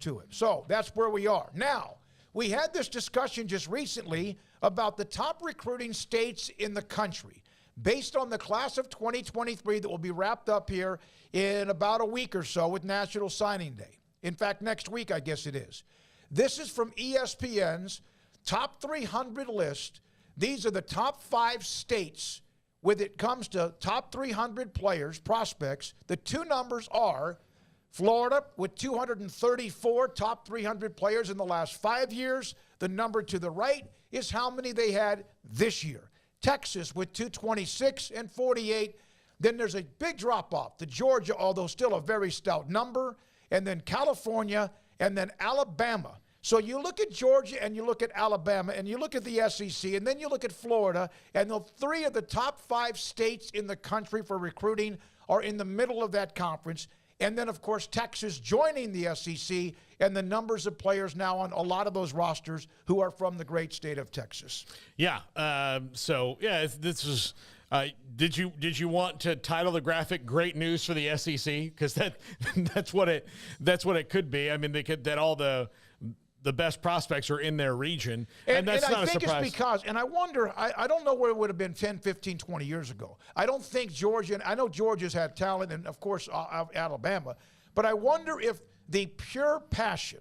to it. So that's where we are. Now, we had this discussion just recently about the top recruiting states in the country based on the class of 2023 that will be wrapped up here in about a week or so with National Signing Day. In fact, next week, I guess it is. This is from ESPN's top 300 list. These are the top 5 states when it comes to top 300 players, prospects. The two numbers are Florida with 234 top 300 players in the last 5 years. The number to the right is how many they had this year. Texas with 226 and 48. Then there's a big drop-off to Georgia, although still a very stout number, and then California, and then Alabama. So you look at Georgia and you look at Alabama and you look at the SEC and then you look at Florida, and the 3 of the top 5 states in the country for recruiting are in the middle of that conference. And then, of course, Texas joining the SEC, and the numbers of players now on a lot of those rosters who are from the great state of Texas. Yeah. This is. Did you want to title the graphic "Great News for the SEC"? Because that's what it could be. I mean, they could that all the best prospects are in their region. And that's not a surprise. I think it's because, and I wonder, I don't know where it would have been 10, 15, 20 years ago. I don't think Georgia, and I know Georgia's had talent, and of course Alabama, but I wonder if the pure passion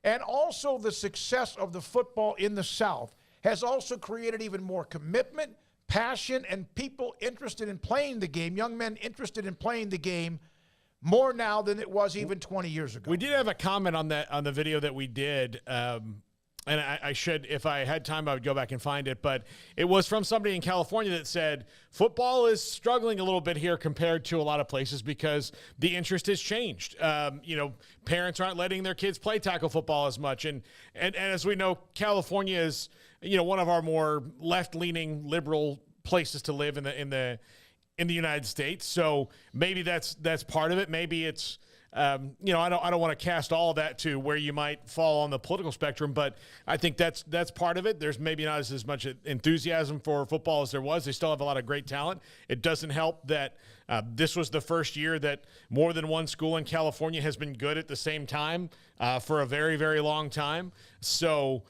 and also the success of the football in the South has also created even more commitment, passion, and people interested in playing the game, young men interested in playing the game more now than it was even 20 years ago. We did have a comment on the video that we did, and I should, if I had time, I would go back and find it. But it was from somebody in California that said football is struggling a little bit here compared to a lot of places because the interest has changed. Parents aren't letting their kids play tackle football as much, and as we know, California is one of our more left-leaning liberal places to live in the United States. So maybe that's part of it. Maybe it's, I don't want to cast all of that to where you might fall on the political spectrum, but I think that's part of it. There's maybe not as much enthusiasm for football as there was. They still have a lot of great talent. It doesn't help that this was the first year that more than one school in California has been good at the same time for a very, very long time. So,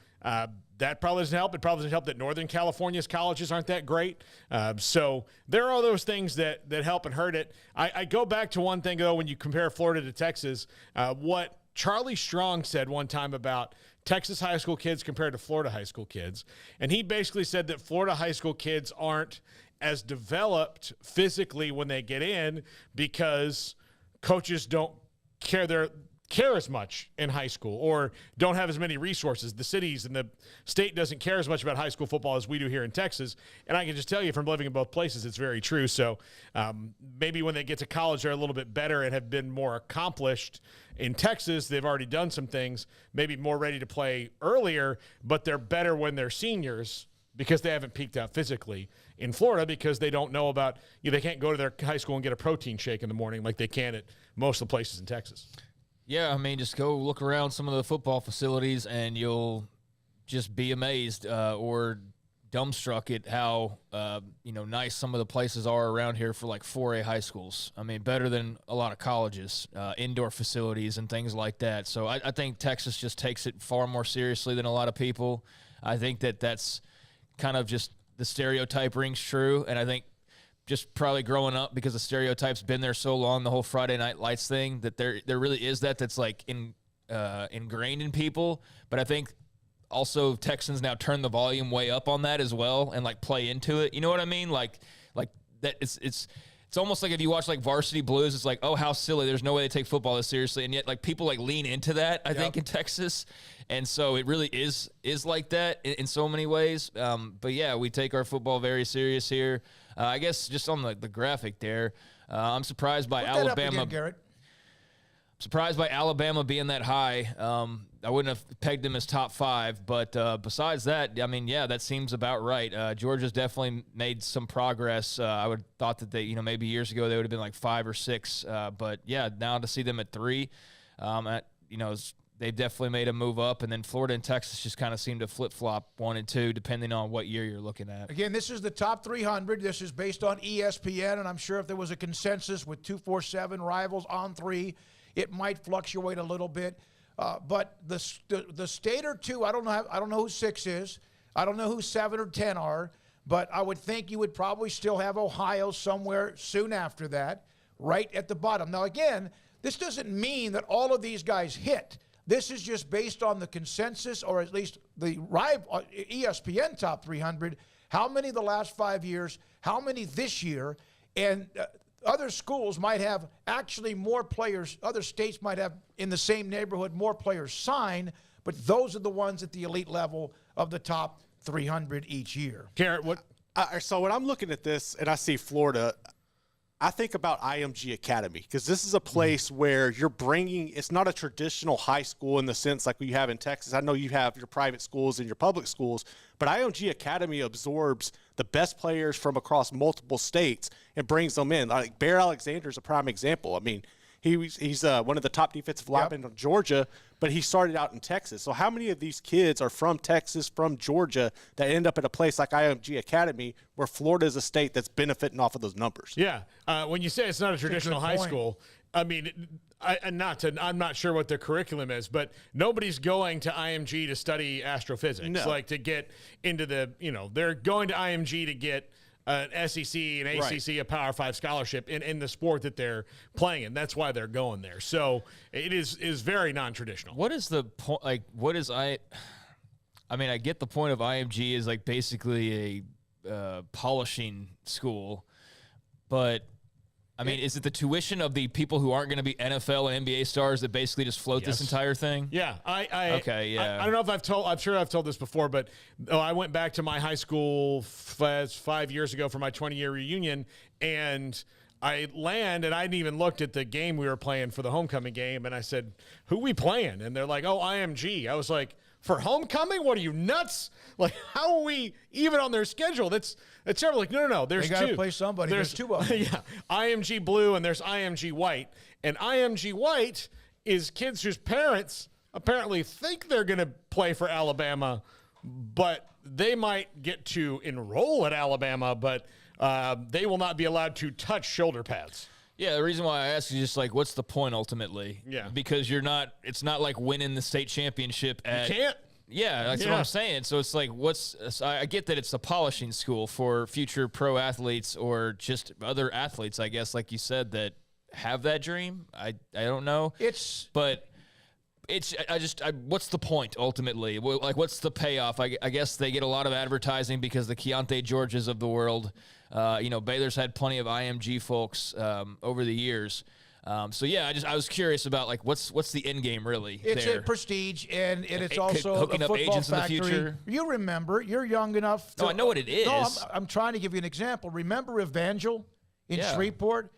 that probably doesn't help. It probably doesn't help that Northern California's colleges aren't that great. So there are those things that help and hurt it. I go back to one thing, though, when you compare Florida to Texas, what Charlie Strong said one time about Texas high school kids compared to Florida high school kids. And he basically said that Florida high school kids aren't as developed physically when they get in because coaches don't care as much in high school or don't have as many resources. The cities and the state doesn't care as much about high school football as we do here in Texas. And I can just tell you from living in both places, it's very true. So maybe when they get to college, they're a little bit better and have been more accomplished. In Texas, they've already done some things, maybe more ready to play earlier, but they're better when they're seniors because they haven't peaked out physically. In Florida, because they don't know about, they can't go to their high school and get a protein shake in the morning like they can at most of the places in Texas. Yeah, I mean, just go look around some of the football facilities and you'll just be amazed or dumbstruck at how, nice some of the places are around here for like 4A high schools. I mean, better than a lot of colleges, indoor facilities and things like that. So I think Texas just takes it far more seriously than a lot of people. I think that's kind of just the stereotype rings true, and I think just probably growing up because the stereotype's been there so long, the whole Friday Night Lights thing, that there really is that's like ingrained in people. But I think also Texans now turn the volume way up on that as well and like play into it. You know what I mean? Like that it's almost like if you watch like Varsity Blues, it's like, oh, how silly. There's no way they take football this seriously. And yet like people like lean into that, I think, in Texas. And so it really is like that in so many ways. But yeah, we take our football very serious here. I guess just on the graphic there, I'm surprised by Alabama. That up again, Garrett. Surprised by Alabama being that high. I wouldn't have pegged them as top 5, but besides that, I mean, yeah, that seems about right. Georgia's definitely made some progress. I would thought that they, maybe years ago they would have been like 5 or 6, but yeah, now to see them at 3, they've definitely made a move up, and then Florida and Texas just kind of seem to flip-flop 1 and 2 depending on what year you're looking at. Again, this is the top 300. This is based on ESPN, and I'm sure if there was a consensus with 247 rivals on 3, it might fluctuate a little bit. But the state or two, I don't know who 6 is. I don't know who 7 or 10 are. But I would think you would probably still have Ohio somewhere soon after that, right at the bottom. Now, again, this doesn't mean that all of these guys hit. This is just based on the consensus, or at least the ESPN Top 300. How many the last 5 years? How many this year? And other schools might have actually more players. Other states might have in the same neighborhood more players sign, but those are the ones at the elite level of the top 300 each year. Garrett, what? So when I'm looking at this and I see Florida, I think about IMG Academy, because this is a place where you're bringing, it's not a traditional high school in the sense like you have in Texas. I know you have your private schools and your public schools, but IMG Academy absorbs the best players from across multiple states and brings them in. Like Bear Alexander is a prime example. I mean, he's one of the top defensive linemen of Georgia, but he started out in Texas. So how many of these kids are from Texas, from Georgia, that end up at a place like IMG Academy where Florida is a state that's benefiting off of those numbers? Yeah. When you say it's not a traditional high point. school, I mean, I'm not sure what their curriculum is, but nobody's going to IMG to study astrophysics, like to get into they're going to IMG to get an SEC, an ACC, a Power 5 scholarship in the sport that they're playing in. That's why they're going there. So it is very non-traditional. What is the point? Like, what is I mean, I get the point of IMG is like basically a polishing school, but I mean, is it the tuition of the people who aren't going to be NFL and NBA stars that basically just float this entire thing? Yeah, I don't know if I'm sure I've told this before, but I went back to my high school 5 years ago for my 20-year reunion, and I land, and I hadn't even looked at the game we were playing for the homecoming game, and I said, "Who we playing?" And they're like, "Oh, IMG." I was like, "For homecoming? What are you, nuts? Like, how are we even on their schedule? That's terrible." Like, no. There's They two. got to play somebody. There's 2 of them. Yeah, IMG Blue and there's IMG White. And IMG White is kids whose parents apparently think they're going to play for Alabama, but they might get to enroll at Alabama, but they will not be allowed to touch shoulder pads. Yeah, the reason why I ask is just like, what's the point ultimately? Yeah. Because it's not like winning the state championship at. You can't. Yeah, that's what I'm saying. So it's like, I get that it's a polishing school for future pro athletes or just other athletes, I guess, like you said, that have that dream. I don't know. What's the point ultimately? Like, what's the payoff? I guess they get a lot of advertising because the Keontae Georges of the world, Baylor's had plenty of IMG folks over the years. So yeah, I was curious about like what's the end game really? It's there? a prestige, and it's also hooking a up football agents factory. in the future. You remember? You're young enough. No, I know what it is. No, I'm trying to give you an example. Remember Evangel in Shreveport?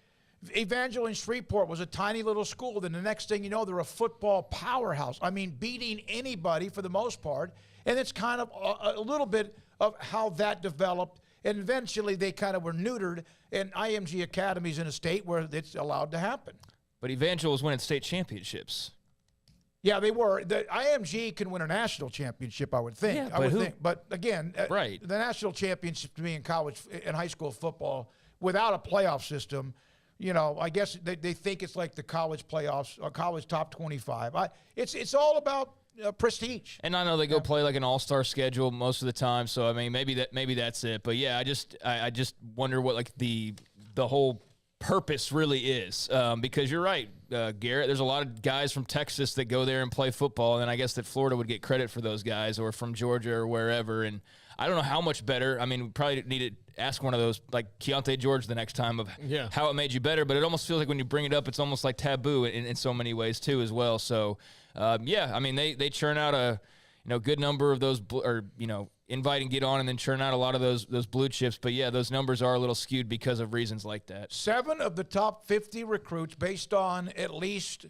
Evangel in Shreveport was a tiny little school. Then the next thing you know, they're a football powerhouse. I mean, beating anybody for the most part. And it's kind of a little bit of how that developed. And eventually they kind of were neutered, and IMG Academy's in a state where it's allowed to happen. But Evangel was winning state championships. Yeah, they were. The IMG can win a national championship, I would think. Yeah, I would think. But again, right. The national championship to me in college and high school football without a playoff system, I guess they think it's like the college playoffs or college top 25. It's all about prestige. And I know they go play like an all-star schedule most of the time, so I mean maybe that's it. But yeah, I just wonder what like the whole purpose really is, because you're right, Garrett. There's a lot of guys from Texas that go there and play football, and I guess that Florida would get credit for those guys, or from Georgia or wherever. And I don't know how much better. I mean, we probably need to ask one of those like Keontae George the next time of how it made you better. But it almost feels like when you bring it up, it's almost like taboo in so many ways too as well. So I mean they churn out a good number of those invite and get on, and then churn out a lot of those blue chips. But yeah, those numbers are a little skewed because of reasons like that. 7 of the top 50 recruits, based on at least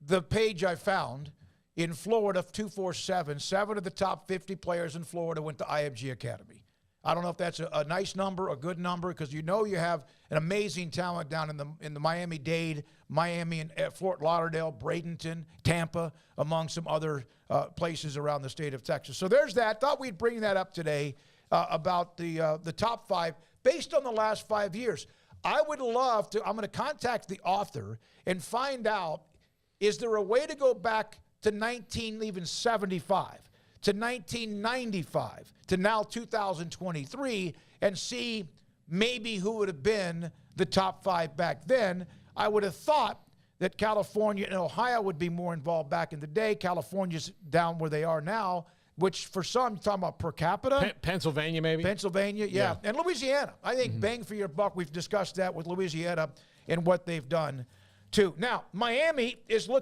the page I found in Florida, 247, 7 of the top 50 players in Florida went to IMG Academy. I don't know if that's a nice number, a good number, because you have an amazing talent down in the Miami-Dade, Miami and Fort Lauderdale, Bradenton, Tampa, among some other places around the state of Texas. So there's that. Thought we'd bring that up today about the top 5 based on the last 5 years. I would love to. I'm going to contact the author and find out, is there a way to go back to 1975 to 1995 to now 2023 and see maybe who would have been the top 5 back then, I would have thought that California and Ohio would be more involved back in the day. California's down where they are now, which for some, you're talking about per capita. Pennsylvania, maybe? Pennsylvania, yeah. And Louisiana. I think bang for your buck. We've discussed that with Louisiana and what they've done, too. Now, Miami is looking